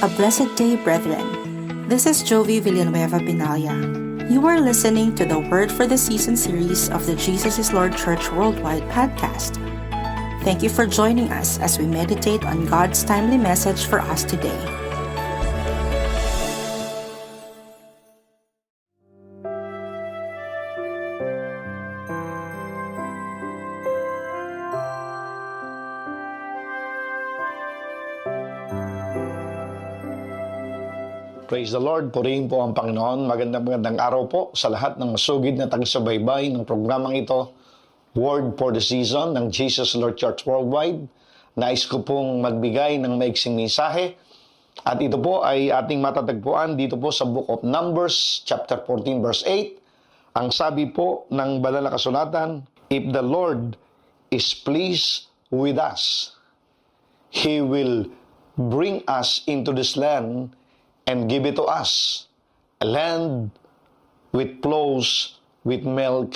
A blessed day, brethren. This is Jovi Villanueva Binaya. You are listening to the Word for the Season series of the Jesus is Lord Church Worldwide podcast. Thank you for joining us as we meditate on God's timely message for us today. Praise the Lord, purihin po ang Panginoon. Magandang araw po sa lahat ng masugid na taga-subaybay ng programang ito, Word for the Season ng Jesus Lord Church Worldwide. Nais ko pong magbigay ng maiksing mensahe at ito po ay ating matatagpuan dito po sa Book of Numbers, chapter 14, verse 8. Ang sabi po ng banal na kasulatan, if the Lord is pleased with us, He will bring us into this land and give it to us, a land with flows with milk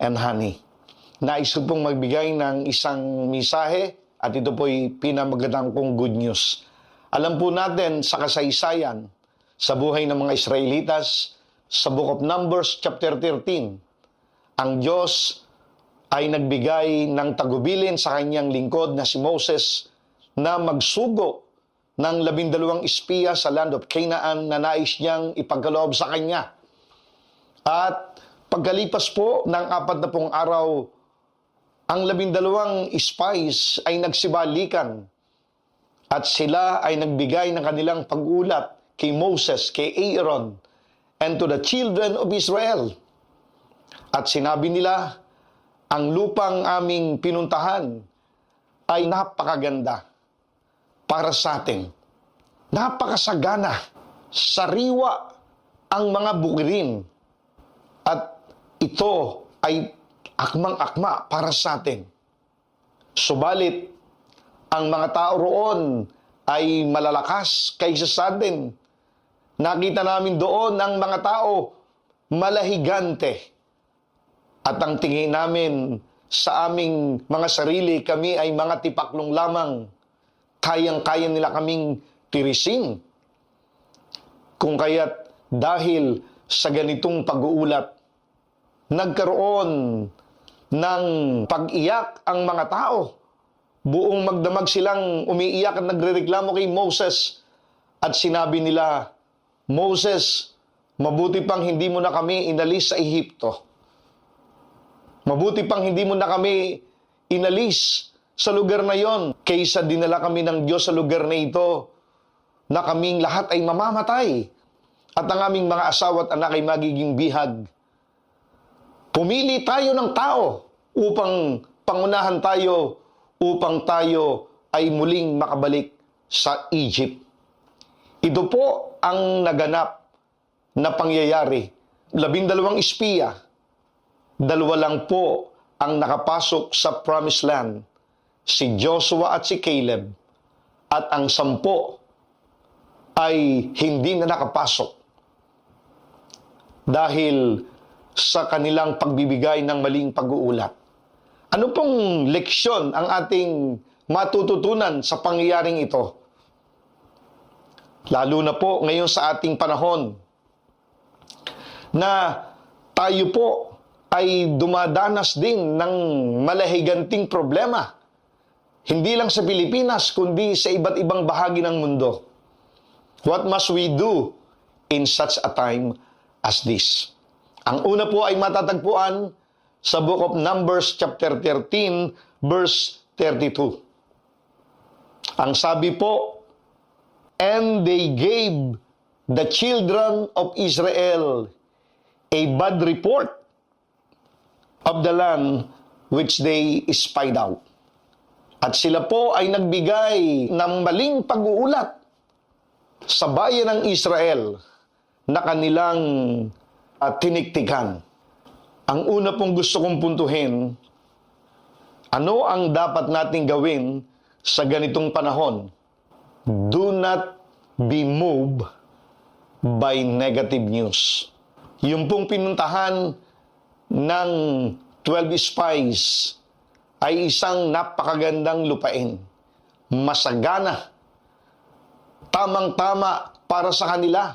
and honey. Nais ko pong magbigay ng isang mensahe at ito po'y pinamagandang kong good news. Alam po natin sa kasaysayan, sa buhay ng mga Israelitas, sa Book of Numbers chapter 13, ang Diyos ay nagbigay ng tagubilin sa kanyang lingkod na si Moses na magsugo ng 12 espiya sa land of Canaan na nais niyang ipagkaloob sa kanya. At pagkalipas po ng 40 araw, ang 12 spies ay nagsibalikan at sila ay nagbigay ng kanilang pag-ulat kay Moses, kay Aaron, and to the children of Israel. At sinabi nila, ang lupang aming pinuntahan ay napakaganda para sa atin. Napakasagana, sariwa ang mga bukirin at ito ay akmang-akma para sa atin. Subalit, ang mga tao roon ay malalakas kaysa sa atin. Nakita namin doon ang mga tao malahigante. At ang tingin namin sa aming mga sarili, kami ay mga tipaklong lamang. Kayang-kaya nila kaming tirisin. Kung kaya't dahil sa ganitong pag-uulat, nagkaroon ng pag-iyak ang mga tao. Buong magdamag silang umiiyak at nagrereklamo kay Moses at sinabi nila, Moses, mabuti pang hindi mo na kami inalis sa Ehipto. Mabuti pang hindi mo na kami inalis sa lugar na yon, kaysa dinala kami ng Diyos sa lugar na ito, na kaming lahat ay mamamatay, at ang aming mga asawa at anak ay magiging bihag. Pumili tayo ng tao upang pangunahan tayo, upang tayo ay muling makabalik sa Egypt. Ito po ang naganap na pangyayari. 12 espiya, 2 lang po ang nakapasok sa Promised Land, si Joshua at si Caleb, at ang 10 ay hindi na nakapasok dahil sa kanilang pagbibigay ng maling pag-uulat. Ano pong leksyon ang ating matututunan sa pangyayaring ito? Lalo na po ngayon sa ating panahon na tayo po ay dumadanas din ng malahiganting problema. Hindi lang sa Pilipinas, kundi sa iba't ibang bahagi ng mundo. What must we do in such a time as this? Ang una po ay matatagpuan sa Book of Numbers chapter 13, verse 32. Ang sabi po, and they gave the children of Israel a bad report of the land which they spied out. At sila po ay nagbigay ng maling pag-uulat sa bayan ng Israel na kanilang tiniktikan. Ang una pong gusto kong puntuhin, ano ang dapat nating gawin sa ganitong panahon? Do not be moved by negative news. Yung pong pinuntahan ng 12 spies ay isang napakagandang lupain. Masagana tamang-tama para sa kanila.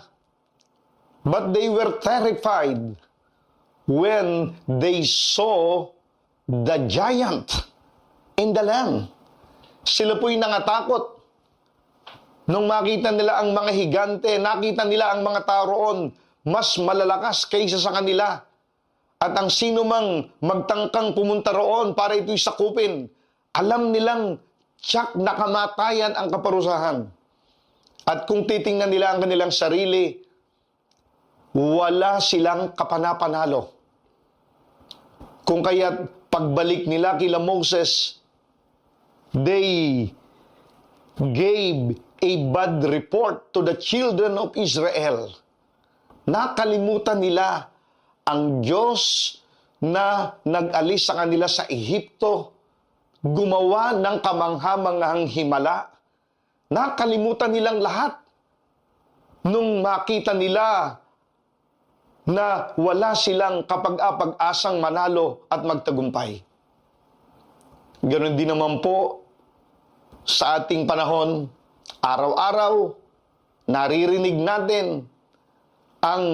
But they were terrified when they saw the giant in the land. Sila po'y nangatakot. Nung makita nila ang mga higante, nakita nila ang mga tao roon, mas malalakas kaysa sa kanila. At ang sino mang magtangkang pumunta roon para ito'y sakupin, alam nilang tiyak na kamatayan ang kaparusahan. At kung titingnan nila ang kanilang sarili, wala silang kapanapanalo. Kung kaya't pagbalik nila kila Moses, they gave a bad report to the children of Israel. Nakalimutan nila ang Diyos na nag-alis sa kanila sa Ehipto, gumawa ng kamangha-manghang himala. Nakalimutan nilang lahat nung makita nila na wala silang kapag-apag-asang manalo at magtagumpay. Ganon din naman po sa ating panahon, araw-araw, naririnig natin ang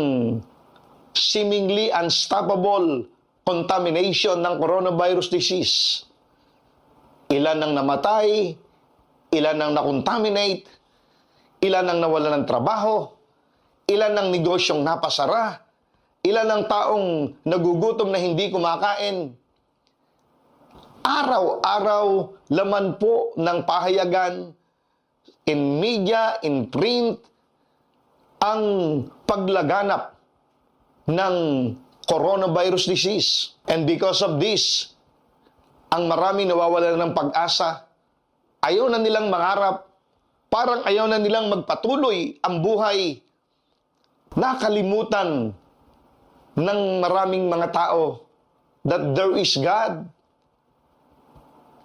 seemingly unstoppable contamination ng coronavirus disease. Ilan ang namatay, ilan ang nakontaminate, ilan ang nawala ng trabaho, ilan ang negosyong napasara, ilan ang taong nagugutom na hindi kumakain. Araw-araw, laman po ng pahayagan, in media, in print, ang paglaganap ng coronavirus disease. And because of this, ang marami nawawala ng pag-asa, ayaw na nilang mangarap, parang ayaw na nilang magpatuloy ang buhay. Nakalimutan ng maraming mga tao that there is God.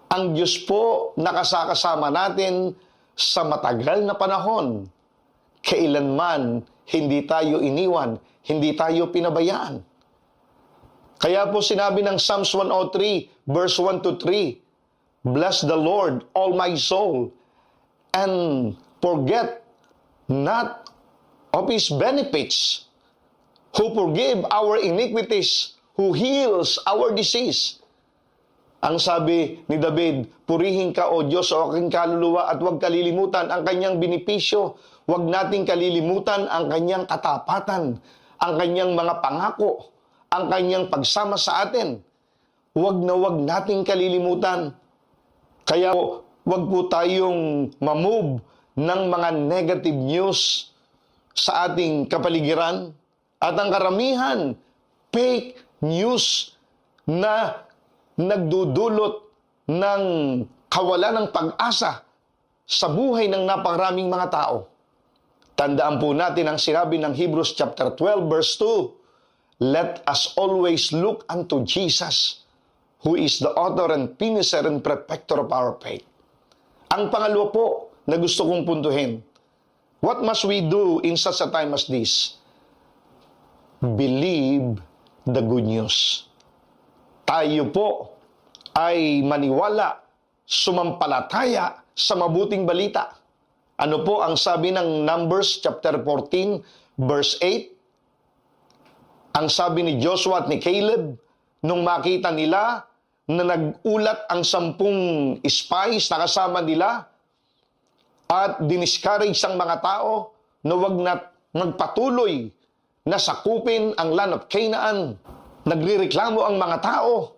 Ang Diyos po nakasakasama natin sa matagal na panahon. Kailanman hindi tayo iniwan, hindi tayo pinabayaan. Kaya po sinabi ng Psalms 103, verse 1 to 3, Bless the Lord, all my soul, and forget not of His benefits, who forgive our iniquities, who heals our disease. Ang sabi ni David, purihin ka o Diyos o aking kaluluwa at huwag kalilimutan ang kanyang benepisyo. Huwag nating kalilimutan ang kanyang katapatan, ang kanyang mga pangako, ang kanyang pagsama sa atin. Huwag na huwag nating kalilimutan. Kaya huwag po tayong mamove ng mga negative news sa ating kapaligiran. At ang karamihan, fake news na nagdudulot ng kawalan ng pag-asa sa buhay ng napakaraming mga tao. Tandaan po natin ang sinabi ng Hebrews chapter 12 verse 2, Let us always look unto Jesus, who is the author and finisher and perfecter of our faith. Ang pangalawa po na gusto kong puntuhin, what must we do in such a time as this? Believe the good news. Tayo po ay maniwala, sumampalataya sa mabuting balita. Ano po ang sabi ng Numbers chapter 14 verse 8? Ang sabi ni Joshua at ni Caleb, nung makita nila na nag-ulat ang 10 spies na kasama nila at diniscourage ang mga tao na wag na magpatuloy na sakupin ang land of Canaan. Nagrereklamo ang mga tao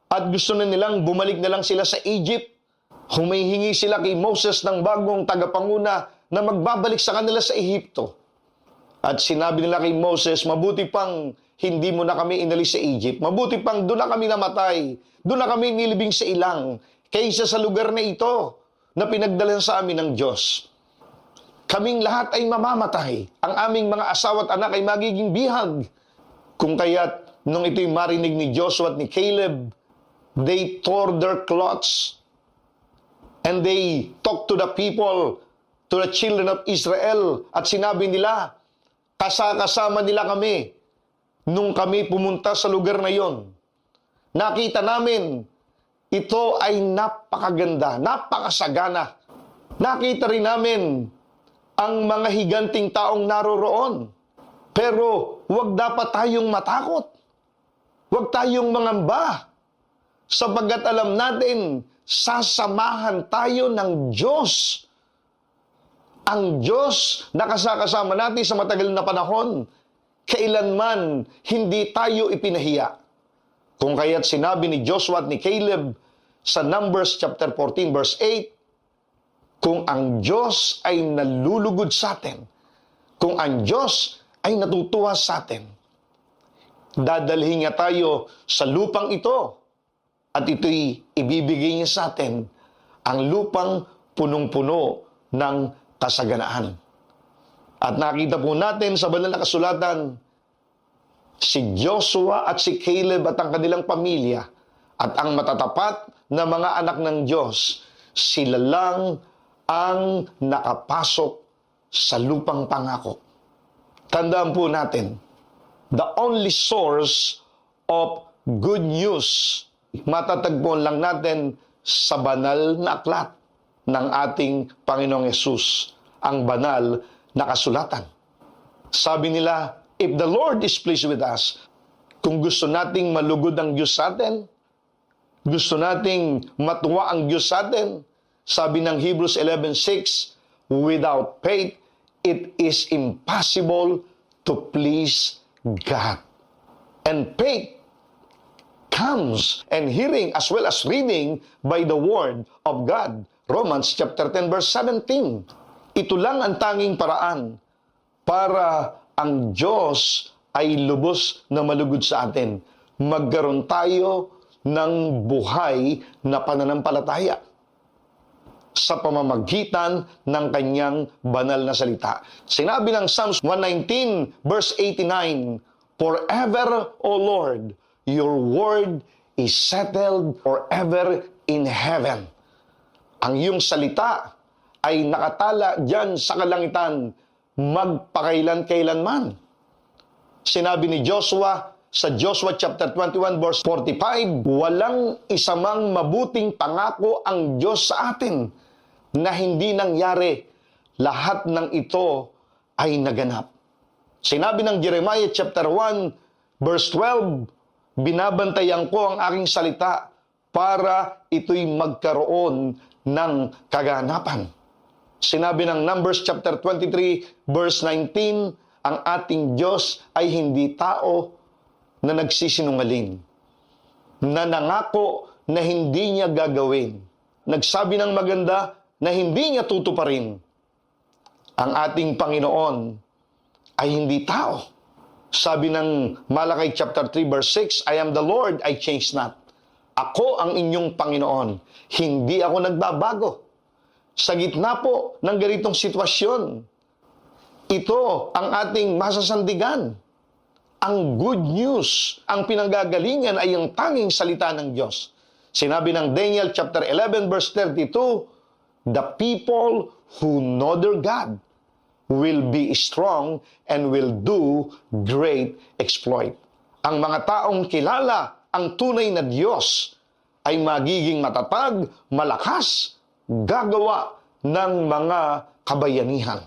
at gusto na nilang bumalik na lang sila sa Egypt. Humihingi sila kay Moses ng bagong tagapanguna na magbabalik sa kanila sa Ehipto. At sinabi nila kay Moses, mabuti pang hindi mo na kami inalis sa Egypt. Mabuti pang doon na kami namatay. Doon na kami nilibing sa ilang. Kaysa sa lugar na ito na pinagdalan sa amin ng Diyos. Kaming lahat ay mamamatay. Ang aming mga asawa at anak ay magiging bihag. Kung kaya't nung ito'y marinig ni Joshua at ni Caleb, they tore their clothes and they talked to the people, to the children of Israel, at sinabi nila, kasama nila kami nung kami pumunta sa lugar na yon. Nakita namin, ito ay napakaganda, napakasagana. Nakita rin namin ang mga higanting taong naroroon. Pero huwag dapat tayong matakot. Huwag tayong mangamba. Sapagkat alam natin, sasamahan tayo ng Diyos. Ang Diyos na kasama natin sa matagal na panahon, kailanman hindi tayo ipinahiya. Kung kaya't sinabi ni Joshua at ni Caleb sa Numbers chapter 14 verse 8, kung ang Diyos ay nalulugod sa atin, kung ang Diyos ay natutuwa sa atin, dadalhin niya tayo sa lupang ito at ito'y ibibigay niya sa atin, ang lupang punong-puno ng kasaganaan. At nakita po natin sa banal na kasulatan, si Joshua at si Caleb at ang kanilang pamilya at ang matatapat na mga anak ng Diyos, sila lang ang nakapasok sa lupang pangako. Tandaan po natin, the only source of good news, matatagpuan lang natin sa banal na aklat ng ating Panginoong Yesus, ang banal na kasulatan. Sabi nila, if the Lord is pleased with us, kung gusto nating malugod ang Diyos sa atin, gusto nating matuwa ang Diyos sa atin, sabi ng Hebrews 11:6, without faith, it is impossible to please God. And faith comes and hearing as well as reading by the Word of God. Romans chapter 10 verse 17. Ito lang ang tanging paraan para ang Diyos ay lubos na malugod sa atin. Magkaroon tayo ng buhay na pananampalataya sa pamamagitan ng kanyang banal na salita. Sinabi ng Psalms 119 verse 89, forever, O Lord, your word is settled forever in heaven. Ang iyong salita ay nakatala diyan sa kalangitan magpakailan-kailanman. Sinabi ni Joshua sa Joshua chapter 21 verse 45, walang isamang mabuting pangako ang Diyos sa atin na hindi nangyari. Lahat ng ito ay naganap. Sinabi ng Jeremiah chapter 1 verse 12, binabantayan ko ang aking salita para ito'y magkaroon ng kaganapan. Sinabi ng Numbers chapter 23 verse 19, ang ating Diyos ay hindi tao na nagsisinungaling, na nangako na hindi niya gagawin, nagsabi ng maganda na hindi niya tutuparin. Ang ating Panginoon ay hindi tao. Sabi ng Malakay chapter 3 verse 6, I am the Lord, I change not. Ako ang inyong Panginoon, hindi ako nagbabago. Sa gitna po ng ganitong sitwasyon, ito ang ating masasandigan. Ang good news, ang pinanggagalingan ay ang tanging salita ng Diyos. Sinabi ng Daniel chapter 11 verse 32, the people who know their God will be strong and will do great exploit. Ang mga taong kilala ang tunay na Diyos ay magiging matatag, malakas, gagawa ng mga kabayanihan.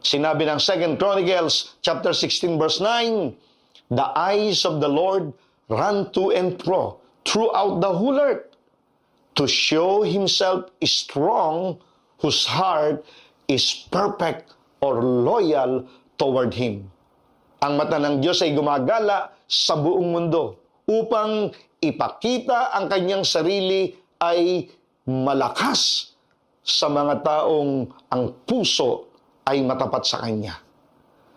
Sinabi ng 2 Chronicles chapter 16 verse 9, the eyes of the Lord run to and fro throughout the whole earth to show himself strong, whose heart is perfect or loyal toward him. Ang mata ng Diyos ay gumagala sa buong mundo upang ipakita ang kanyang sarili ay malakas sa mga taong ang puso ay matapat sa kanya.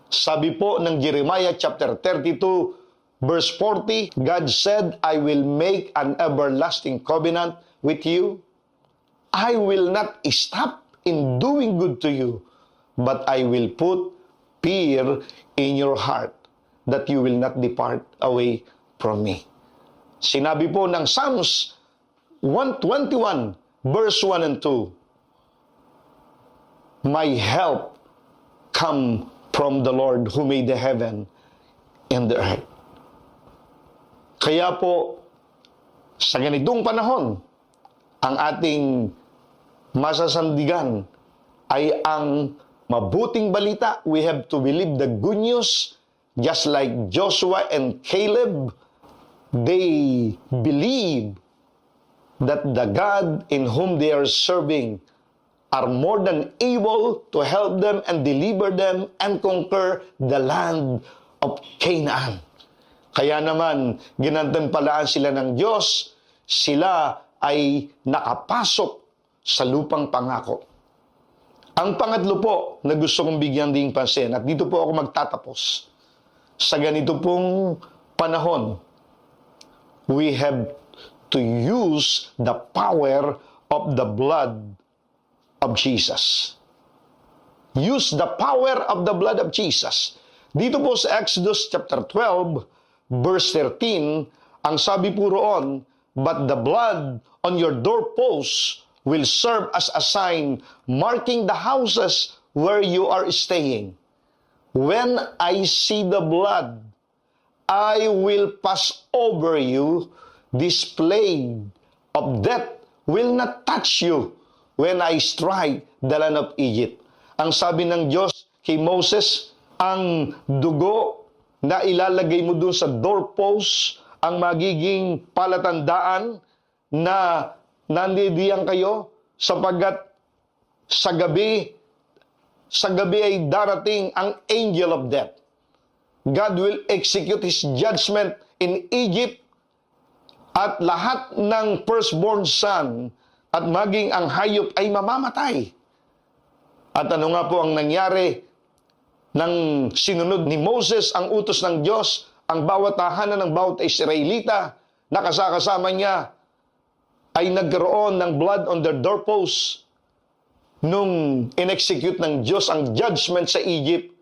Sabi po ng Jeremiah chapter 32 verse 40, God said, I will make an everlasting covenant with you. I will not stop in doing good to you, but I will put fear in your heart that you will not depart away from me. Sinabi po ng Psalms 121 verse 1 and 2, my help come from the Lord who made the heaven and the earth. Kaya po, sa ganitong panahon, ang ating masasandigan ay ang mabuting balita. We have to believe the good news. Just like Joshua and Caleb, they believe that the God in whom they are serving are more than able to help them and deliver them and conquer the land of Canaan. Kaya naman, ginantimpalaan sila ng Diyos, sila ay nakapasok sa lupang pangako. Ang pangatlo po na gusto kong bigyan ding pansin, at dito po ako magtatapos, sa ganito pong panahon, we have to use the power of the blood of Jesus. Use the power of the blood of Jesus. Dito po sa Exodus chapter 12, verse 13, ang sabi po roon, but the blood on your doorposts will serve as a sign marking the houses where you are staying. When I see the blood, I will pass over you. This plague of death will not touch you when I strike the land of Egypt. Ang sabi ng Diyos kay Moses, ang dugo na ilalagay mo dun sa doorpost, ang magiging palatandaan na nandidiyan kayo sapagkat sa gabi ay darating ang angel of death. God will execute His judgment in Egypt at lahat ng firstborn son at maging ang hayop ay mamamatay. At ano nga po ang nangyari nang sinunod ni Moses ang utos ng Diyos, ang bawat tahanan ng bawat Israelita na kasama niya ay nagkaroon ng blood on their doorposts. Nung in-execute ng Diyos ang judgment sa Egypt,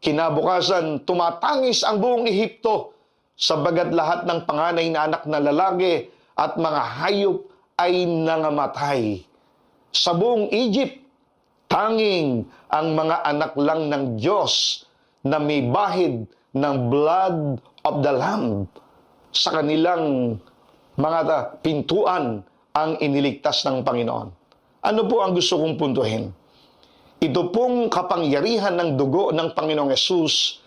kinabukasan tumatangis ang buong Ehipto sabagat lahat ng panganay na anak na lalaki at mga hayop ay nangamatay. Sa buong Egypt, tanging ang mga anak lang ng Diyos na may bahid ng blood of the Lamb sa kanilang mga pintuan ang iniligtas ng Panginoon. Ano po ang gusto kong puntuhin? Ito pong kapangyarihan ng dugo ng Panginoong Hesus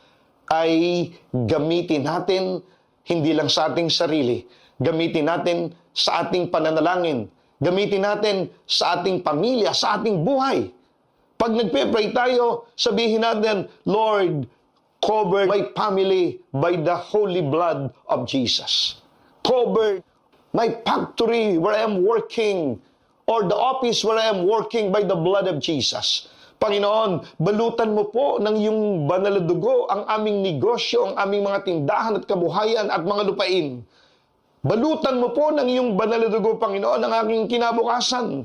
ay gamitin natin hindi lang sa ating sarili, gamitin natin sa ating pananalangin, gamitin natin sa ating pamilya, sa ating buhay. Pag nagpe-pray tayo, sabihin natin, Lord, cover my family by the holy blood of Jesus. Cover my factory where I am working or the office where I am working by the blood of Jesus. Panginoon, balutan mo po ng iyong banal na dugo ang aming negosyo, ang aming mga tindahan at kabuhayan at mga lupain. Balutan mo po ng iyong banal na dugo, Panginoon, ang aking kinabukasan.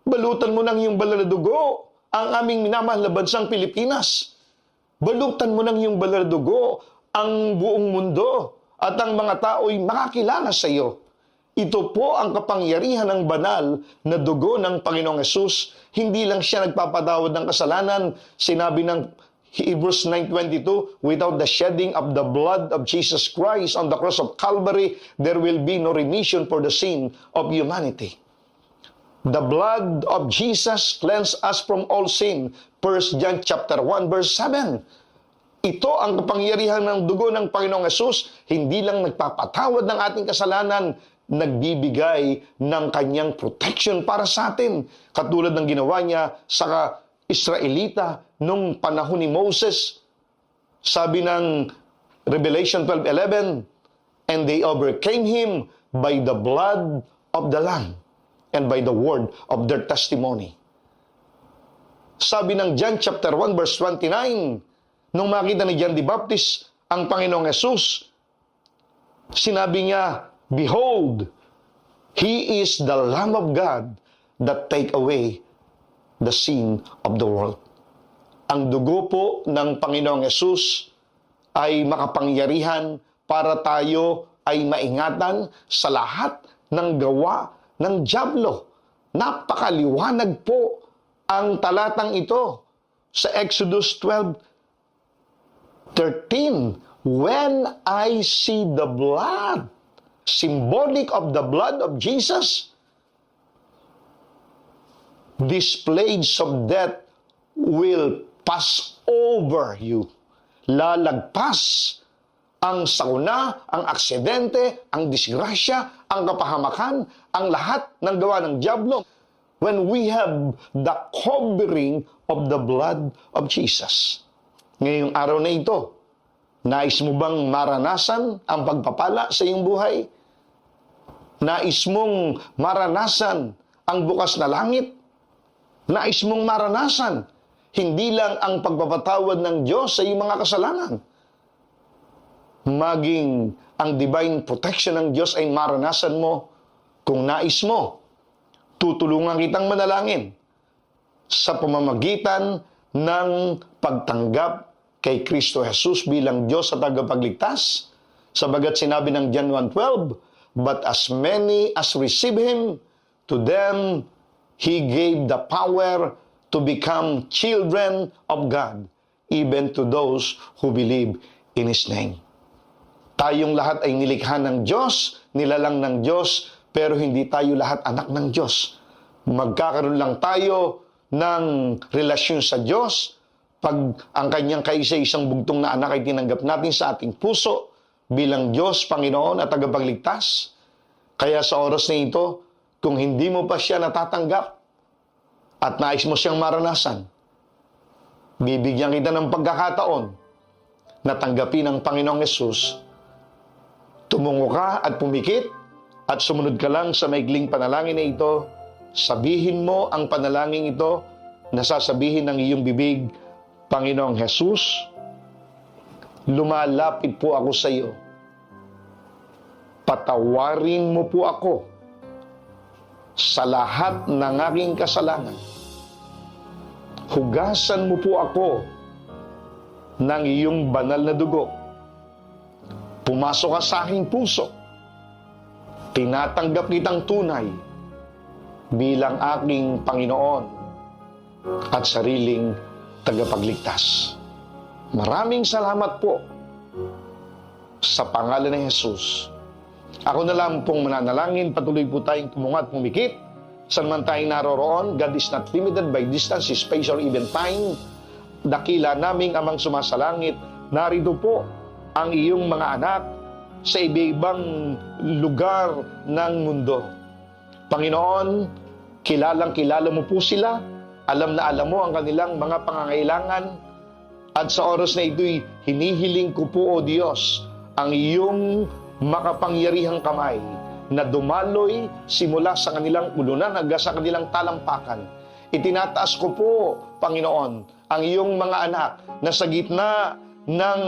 Balutan mo ng iyong banal na dugo ang aming minamahal na bansang Pilipinas. Balutan mo ng iyong banal na dugo ang buong mundo at ang mga tao'y makakilala sa iyo. Ito po ang kapangyarihan ng banal na dugo ng Panginoong Hesus. Hindi lang siya nagpapatawad ng kasalanan. Sinabi ng Hebrews 9:22, without the shedding of the blood of Jesus Christ on the cross of Calvary, there will be no remission for the sin of humanity. The blood of Jesus cleanses us from all sin. 1 John chapter 1 verse 7. Ito ang kapangyarihan ng dugo ng Panginoong Hesus. Hindi lang nagpapatawad ng ating kasalanan, nagbibigay ng kanyang protection para sa atin. Katulad ng ginawa niya sa Israelita nung panahon ni Moses. Sabi ng Revelation 12:11, and they overcame him by the blood of the Lamb and by the word of their testimony. Sabi ng John chapter 1 verse 29, nung makita ni John the Baptist ang Panginoong Hesus, sinabi niya, behold, He is the Lamb of God that take away the sin of the world. Ang dugo po ng Panginoong Hesus ay makapangyarihan para tayo ay maingatan sa lahat ng gawa ng dyablo. Napakaliwanag po ang talatang ito sa Exodus 12:13. When I see the blood, symbolic of the blood of Jesus, these plagues of death will pass over you. Lalagpas ang sakuna, ang aksidente, ang disgrasya, ang kapahamakan, ang lahat ng gawa ng dyablo. When we have the covering of the blood of Jesus. Ngayong araw na ito, nais mo bang maranasan ang pagpapala sa iyong buhay? Nais mong maranasan ang bukas na langit? Nais mong maranasan hindi lang ang pagpapatawad ng Diyos sa iyong mga kasalanan, maging ang divine protection ng Diyos ay maranasan mo kung nais mo. Tutulungan kitang manalangin sa pamamagitan ng pagtanggap kay Kristo Jesus bilang Diyos sa tagapagligtas. Sabagat sinabi ng John 1:12, but as many as receive Him, to them He gave the power to become children of God, even to those who believe in His name. Tayong lahat ay nilikha ng Diyos, nilalang ng Diyos, pero hindi tayo lahat anak ng Diyos. Magkakaroon lang tayo ng relasyon sa Diyos pag ang kanyang kaisa-isang bugtong na anak ay tinanggap natin sa ating puso bilang Diyos, Panginoon at tagapagligtas. Kaya sa oras na ito, kung hindi mo pa siya natatanggap at nais mo siyang maranasan, bibigyan kita ng pagkakataon na tanggapin ng Panginoong Hesus. Tumungo ka at pumikit at sumunod ka lang sa maikling panalangin na ito. Sabihin mo ang panalangin ito na sasabihin ng iyong bibig, Panginoong Hesus, lumalapit po ako sa iyo. Patawarin mo po ako sa lahat ng aking kasalanan. Hugasan mo po ako ng iyong banal na dugo. Pumasok ka sa aking puso. Tinatanggap kitang tunay bilang aking Panginoon at sariling tagapagligtas. Maraming salamat po sa pangalan ng Jesus. Ako na lang pong mananalangin, patuloy po tayong tumunga at pumikit. Saan man tayong naroroon, God is not limited by distance, space, or even time. Dakila naming Amang sumasalangit, narito po ang iyong mga anak sa iba-ibang lugar ng mundo. Panginoon, kilalang-kilala mo po sila, alam na alam mo ang kanilang mga pangangailangan, at sa oras na ito'y hinihiling ko po, O Diyos, ang iyong makapangyarihang kamay na dumaloy simula sa kanilang ulunan hanggang sa kanilang talampakan. Itinataas ko po, Panginoon, ang iyong mga anak na sa gitna ng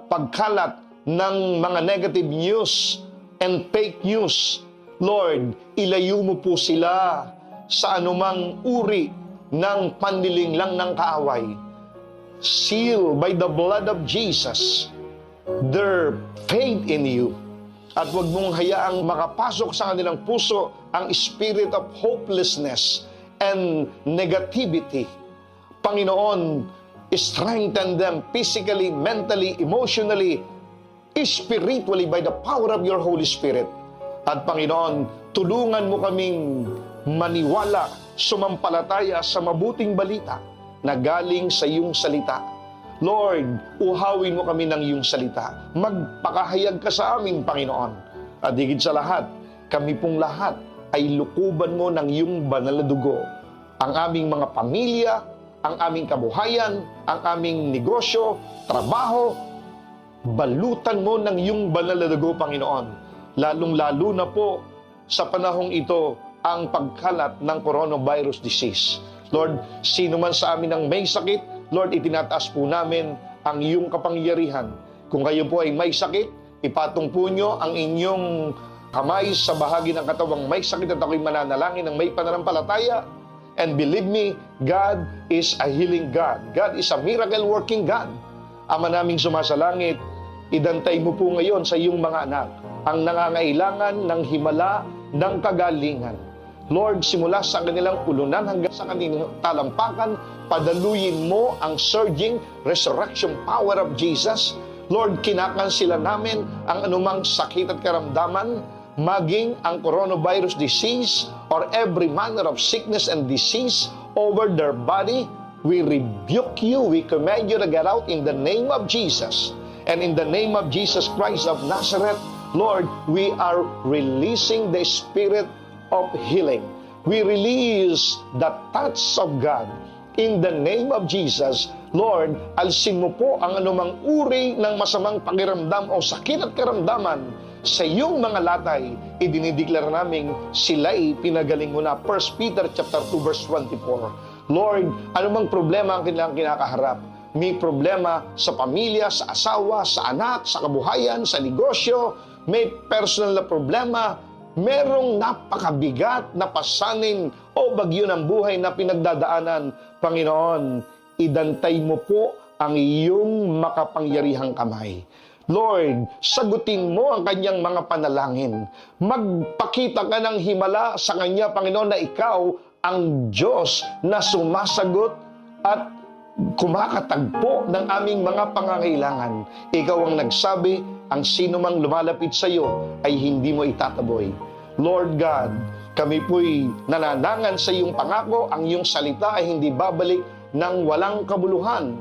pagkalat ng mga negative news and fake news. Lord, ilayo mo po sila sa anumang uri ng panlilinglang ng kaaway. Seal by the blood of Jesus their faith in you. At huwag mong hayaang makapasok sa kanilang puso ang spirit of hopelessness and negativity. Panginoon, strengthen them physically, mentally, emotionally, spiritually by the power of your Holy Spirit. At Panginoon, tulungan mo kaming maniwala, sumampalataya sa mabuting balita na galing sa iyong salita. Lord, uhawin mo kami ng iyong salita. Magpakahayag ka sa amin, Panginoon. At higit sa lahat, kami pong lahat ay lukuban mo ng iyong banal na dugo. Ang aming mga pamilya, ang aming kabuhayan, ang aming negosyo, trabaho, balutan mo ng iyong banal na dugo, Panginoon. Lalong-lalo na po sa panahong ito ang pagkalat ng coronavirus disease. Lord, sino man sa amin ang may sakit, Lord, itinataas po namin ang iyong kapangyarihan. Kung kayo po ay may sakit, ipatong po nyo ang inyong kamay sa bahagi ng katawang may sakit at ako'y mananalangin ng may pananampalataya. And believe me, God is a healing God. God is a miracle-working God. Ama naming sumasalangit, idantay mo po ngayon sa iyong mga anak ang nangangailangan ng himala ng kagalingan. Lord, simula sa kanilang ulunan hanggang sa kanilang talampakan, padaluyin mo ang surging resurrection power of Jesus. Lord, kinakansila namin ang anumang sakit at karamdaman, maging ang coronavirus disease or every manner of sickness and disease over their body. We rebuke you. We command you to get out in the name of Jesus. And in the name of Jesus Christ of Nazareth, Lord, we are releasing the spirit of healing. We release the touch of God. In the name of Jesus, Lord, alisin mo po ang anumang uri ng masamang pakiramdam o sakit at karamdaman sa iyong mga latay. Idinideklara namin sila'y pinagaling mo na. 1 Peter chapter 2 verse 24. Lord, anumang problema ang kanilang kinakaharap, may problema sa pamilya, sa asawa, sa anak, sa kabuhayan, sa negosyo, may personal na problema, merong napakabigat na pasanin o bagyo ng buhay na pinagdadaanan, Panginoon, idantay mo po ang iyong makapangyarihang kamay. Lord, sagutin mo ang kanyang mga panalangin. Magpakita ka ng himala sa kanya, Panginoon, na ikaw ang Diyos na sumasagot at kumakatagpo ng aming mga pangangailangan. Ikaw ang nagsabi, ang sino mang lumalapit sa iyo ay hindi mo itataboy. Lord God, kami po'y nananangan sa iyong pangako, ang iyong salita ay hindi babalik ng walang kabuluhan.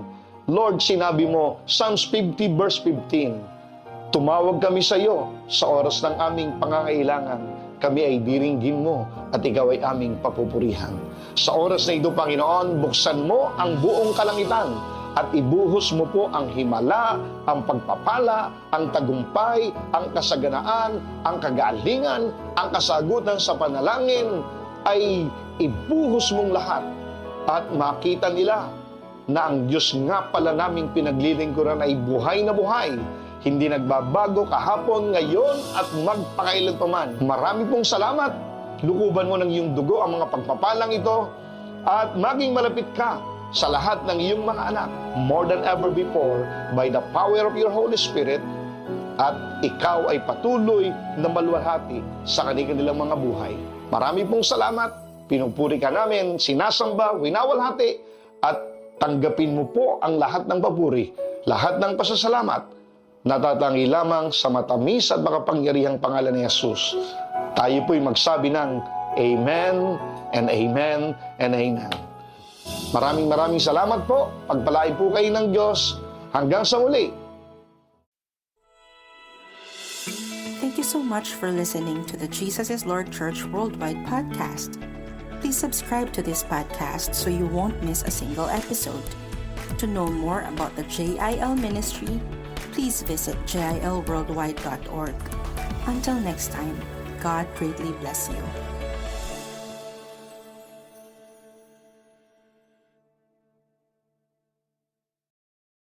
Lord, sinabi mo, Psalms 50 verse 15, tumawag kami sa iyo sa oras ng aming pangangailangan. Kami ay diringgin mo at ikaw ay aming papupurihan. Sa oras na ito, Panginoon, buksan mo ang buong kalangitan at ibuhos mo po ang himala, ang pagpapala, ang tagumpay, ang kasaganaan, ang kagalingan, ang kasagutan sa panalangin, ay ibuhos mong lahat at makita nila na ang Diyos nga pala naming pinaglilingkuran ay buhay na buhay, hindi nagbabago kahapon, ngayon at magpakailan pa man. Marami pong salamat. Lukuban mo ng iyong dugo ang mga pagpapalang ito at maging malapit ka sa lahat ng iyong mga anak more than ever before by the power of your Holy Spirit, at ikaw ay patuloy na maluwalhati sa kanilang mga buhay. Marami pong salamat. Pinupuri ka namin, sinasamba, winawalhati, at tanggapin mo po ang lahat ng papuri, lahat ng pasasalamat, natatangi lamang sa matamis at makapangyarihang pangalan ni Jesus. Tayo po'y magsabi ng Amen and Amen and Amen. Maraming salamat po. Pagpalain po kayo ng Diyos. Hanggang sa muli. Thank you so much for listening to the Jesus is Lord Church Worldwide podcast. Please subscribe to this podcast so you won't miss a single episode. To know more about the JIL ministry, please visit jilworldwide.org. Until next time, God greatly bless you.